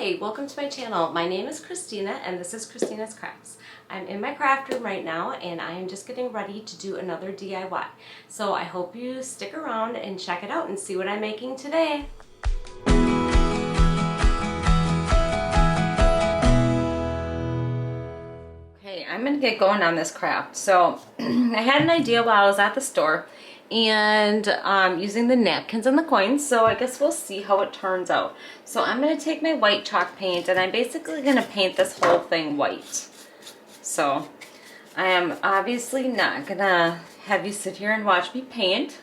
Hi, welcome to my channel. My name is Christina and this is Christina's Crafts. I'm in my craft room right now and I am just getting ready to do another DIY. So I hope you stick around and check it out and see what I'm making today. Okay, I'm gonna get going on this craft. So I had an idea while I was at the store and using the napkins and the coins, so I guess we'll see how it turns out. So I'm going to take my white chalk paint and I'm basically going to paint this whole thing white. So I am obviously not going to have you sit here and watch me paint.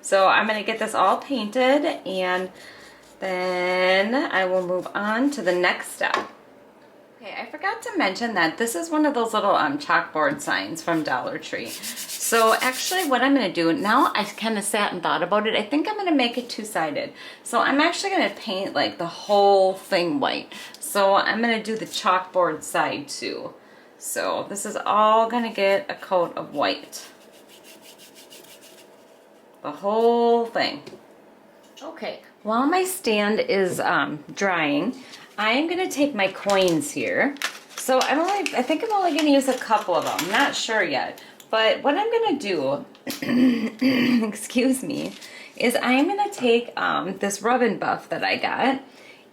So I'm going to get this all painted and then I will move on to the next step. Okay, I forgot to mention that this is one of those little chalkboard signs from Dollar Tree. So actually what I'm going to do, now I kind of sat and thought about it, I think I'm going to make it two-sided. So I'm actually going to paint like the whole thing white. So I'm going to do the chalkboard side too. So this is all going to get a coat of white. The whole thing. Okay, while my stand is drying, I am going to take my coins here. So I think I'm only going to use a couple of them. I'm not sure yet. But what I'm going to do, excuse me, is I am going to take this rub and buff that I got,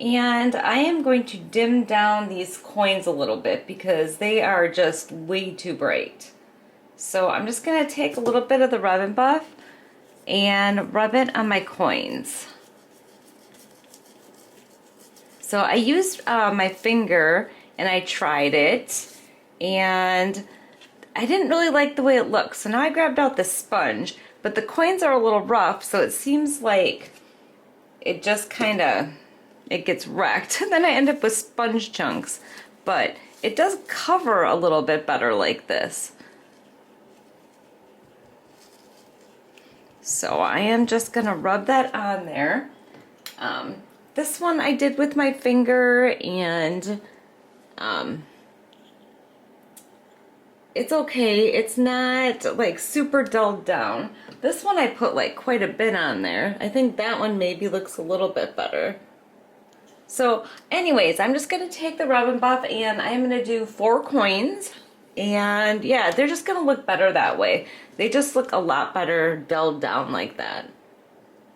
and I am going to dim down these coins a little bit because they are just way too bright. So I'm just going to take a little bit of the rub and buff and rub it on my coins. So I used my finger and I tried it and I didn't really like the way it looked. So now I grabbed out the sponge, but the coins are a little rough, so it seems like it just kind of, it gets wrecked. And then I end up with sponge chunks, but it does cover a little bit better like this. So I am just gonna rub that on there. This one I did with my finger and it's okay. It's not like super dulled down. This one I put like quite a bit on there. I think that one maybe looks a little bit better. So anyways, I'm just going to take the rub and buff and I'm going to do 4 coins. And yeah, they're just going to look better that way. They just look a lot better dulled down like that.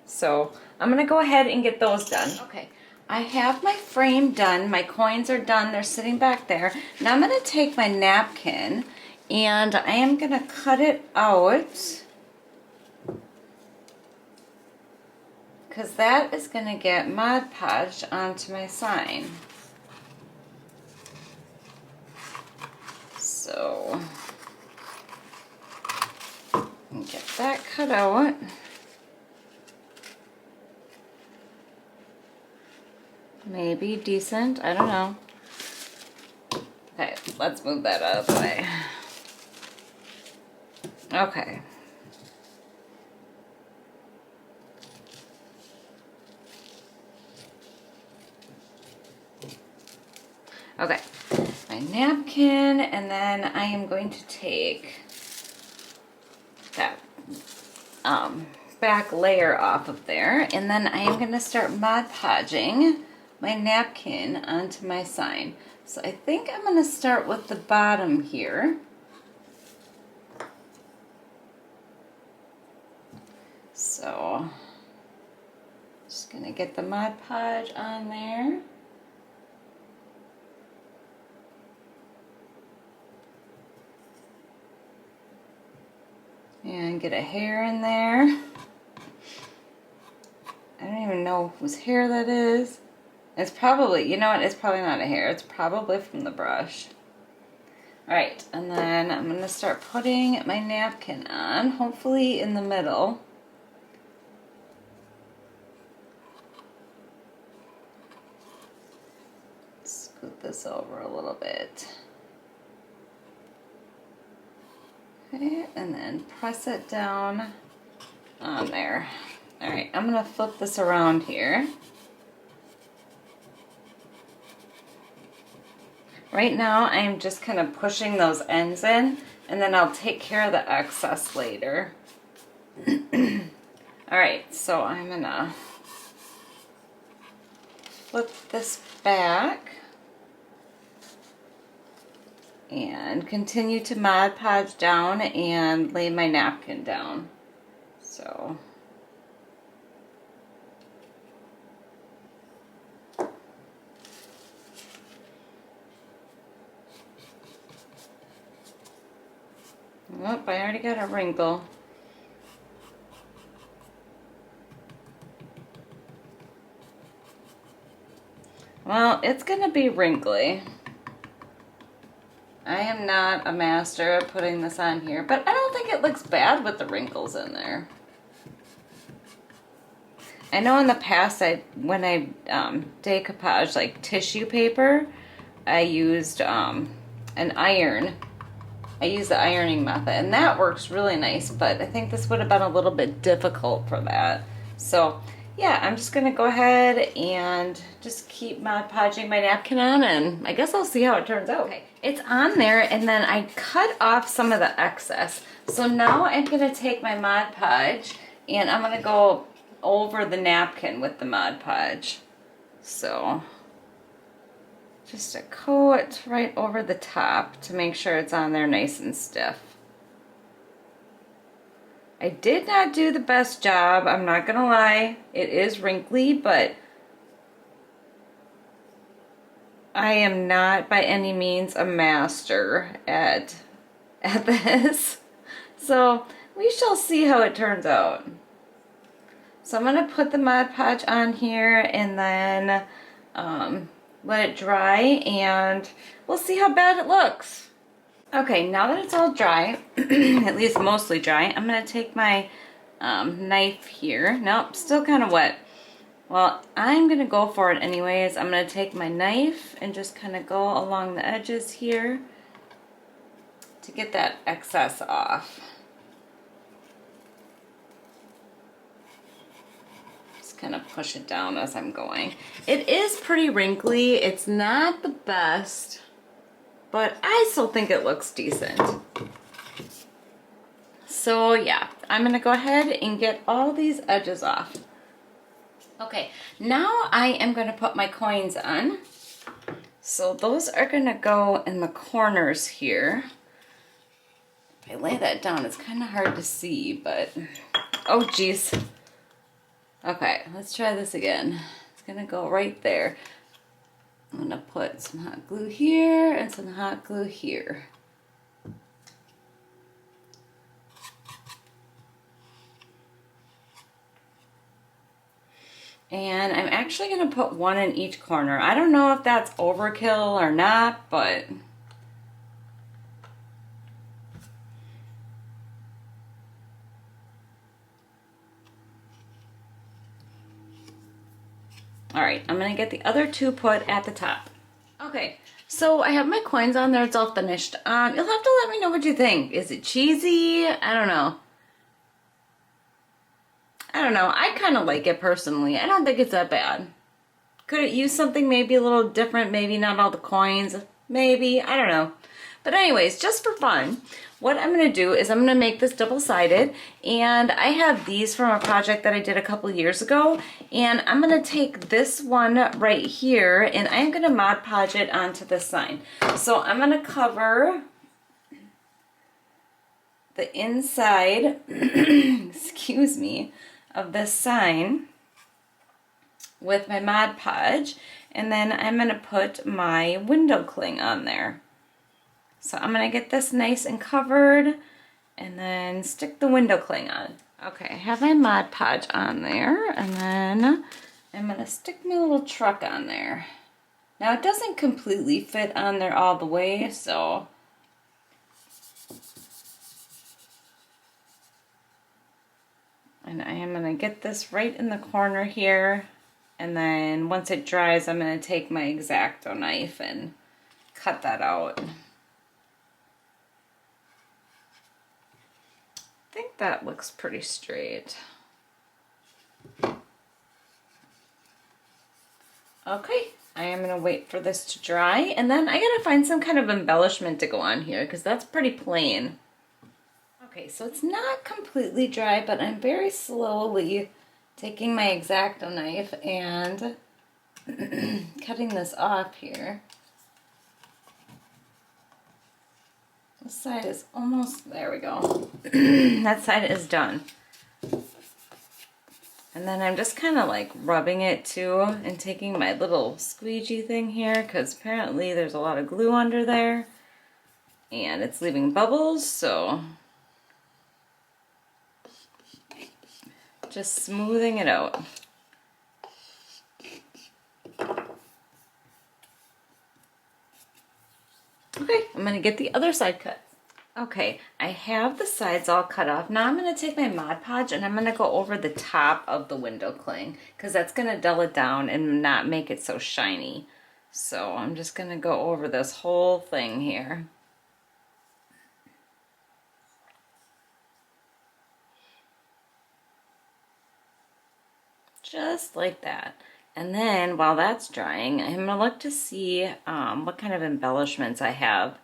So I'm going to go ahead and get those done. Okay. I have my frame done. My coins are done. They're sitting back there. Now I'm going to take my napkin and I am going to cut it out because that is going to get Mod Podge onto my sign. So get that cut out. Maybe decent, I don't know. Okay, let's move that out of the way. Okay. Okay, my napkin, and then I am going to take that back layer off of there, and then I am going to start Mod Podging my napkin onto my sign. So I think I'm going to start with the bottom here. So just going to get the Mod Podge on there. And get a hair in there. I don't even know whose hair that is. It's probably, you know what, it's probably not a hair. It's probably from the brush. Alright, and then I'm going to start putting my napkin on, hopefully in the middle. Scoot this over a little bit. Okay, and then press it down on there. Alright, I'm going to flip this around here. Right now I'm just kind of pushing those ends in and then I'll take care of the excess later. Alright, so I'm gonna flip this back and continue to Mod Podge down and lay my napkin down. So I already got a wrinkle. Well, it's gonna be wrinkly. I am not a master at putting this on here, but I don't think it looks bad with the wrinkles in there. I know in the past, when I decoupage like tissue paper, I used an iron. I use the ironing method, and that works really nice, but I think this would have been a little bit difficult for that. So yeah, I'm just gonna go ahead and just keep Mod Podging my napkin on, and I guess I'll see how it turns out. Okay, it's on there, and then I cut off some of the excess. So now I'm gonna take my Mod Podge, and I'm gonna go over the napkin with the Mod Podge. So just a coat right over the top to make sure it's on there nice and stiff. I did not do the best job, I'm not gonna lie. It is wrinkly, but I am not by any means a master at this. So we shall see how it turns out. So I'm gonna put the Mod Podge on here and then let it dry, and we'll see how bad it looks. Okay, now that it's all dry, at least mostly dry, I'm gonna take my knife here. Nope, still kind of wet. Well, I'm gonna go for it anyways. I'm gonna take my knife and just kind of go along the edges here to get that excess off. Just kind of push it down as I'm going. It is pretty wrinkly. It's not the best, but I still think it looks decent. So yeah, I'm gonna go ahead and get all these edges off. Okay, now I am gonna put my coins on. So those are gonna go in the corners here. If I lay that down, it's kind of hard to see, but, oh geez. Okay, let's try this again. It's gonna go right there. I'm gonna put some hot glue here and some hot glue here. And I'm actually gonna put one in each corner. I don't know if that's overkill or not, but all right, I'm gonna get the other two put at the top. Okay, so I have my coins on there, it's all finished. You'll have to let me know what you think. Is it cheesy? I don't know. I kind of like it personally. I don't think it's that bad. Could it use something maybe a little different? Maybe not all the coins. Maybe. I don't know. But anyways, just for fun, what I'm going to do is I'm going to make this double-sided. And I have these from a project that I did a couple years ago. And I'm going to take this one right here and I'm going to Mod Podge it onto this sign. So I'm going to cover the inside, excuse me, of this sign with my Mod Podge, and then I'm going to put my window cling on there. So I'm going to get this nice and covered and then stick the window cling on. Okay, I have my Mod Podge on there, and then I'm going to stick my little truck on there. Now it doesn't completely fit on there all the way, so and I am going to get this right in the corner here, and then once it dries I'm going to take my X-Acto knife and cut that out. I think that looks pretty straight. Okay, I am going to wait for this to dry, and then I got to find some kind of embellishment to go on here because that's pretty plain. Okay, so it's not completely dry, but I'm very slowly taking my X-Acto knife and cutting this off here. This side is almost, there we go. That side is done. And then I'm just kind of like rubbing it too and taking my little squeegee thing here because apparently there's a lot of glue under there and it's leaving bubbles, so just smoothing it out. Okay, I'm gonna get the other side cut. Okay, I have the sides all cut off. Now I'm gonna take my Mod Podge and I'm gonna go over the top of the window cling because that's gonna dull it down and not make it so shiny. So I'm just gonna go over this whole thing here. Just like that. And then while that's drying, I'm gonna look to see what kind of embellishments I have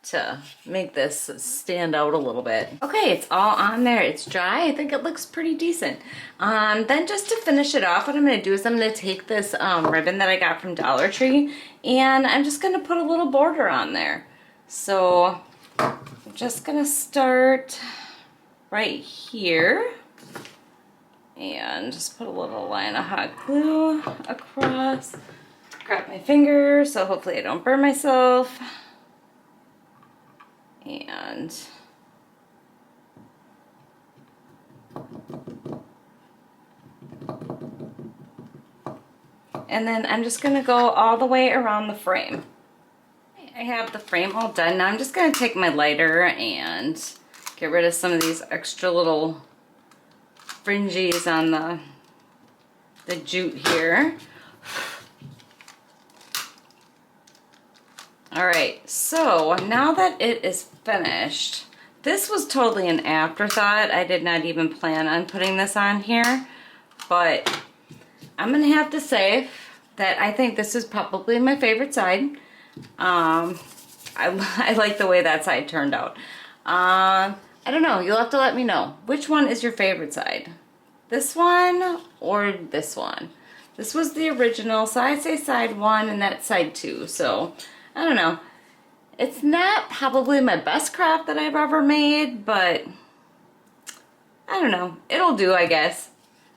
to make this stand out a little bit. Okay, it's all on there. It's dry. I think it looks pretty decent. Then just to finish it off, what I'm gonna do is I'm gonna take this ribbon that I got from Dollar Tree and I'm just gonna put a little border on there. So I'm just gonna start right here. And just put a little line of hot glue across. Grab my finger so hopefully I don't burn myself. And then I'm just gonna go all the way around the frame. I have the frame all done. Now I'm just gonna take my lighter and get rid of some of these extra little fringes on the jute here. All right, so now that it is finished, this was totally an afterthought. I did not even plan on putting this on here, but I'm gonna have to say that I think this is probably my favorite side. I like the way that side turned out. I don't know, you'll have to let me know. Which one is your favorite side? This one or this one? This was the original, so I say side 1 and that's side 2, so I don't know. It's not probably my best craft that I've ever made, but I don't know. It'll do, I guess.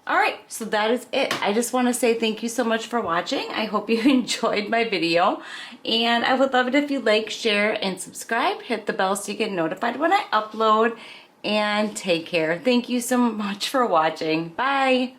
Alright, so that is it. I just want to say thank you so much for watching. I hope you enjoyed my video. And I would love it if you like, share, and subscribe. Hit the bell so you get notified when I upload. And take care. Thank you so much for watching. Bye!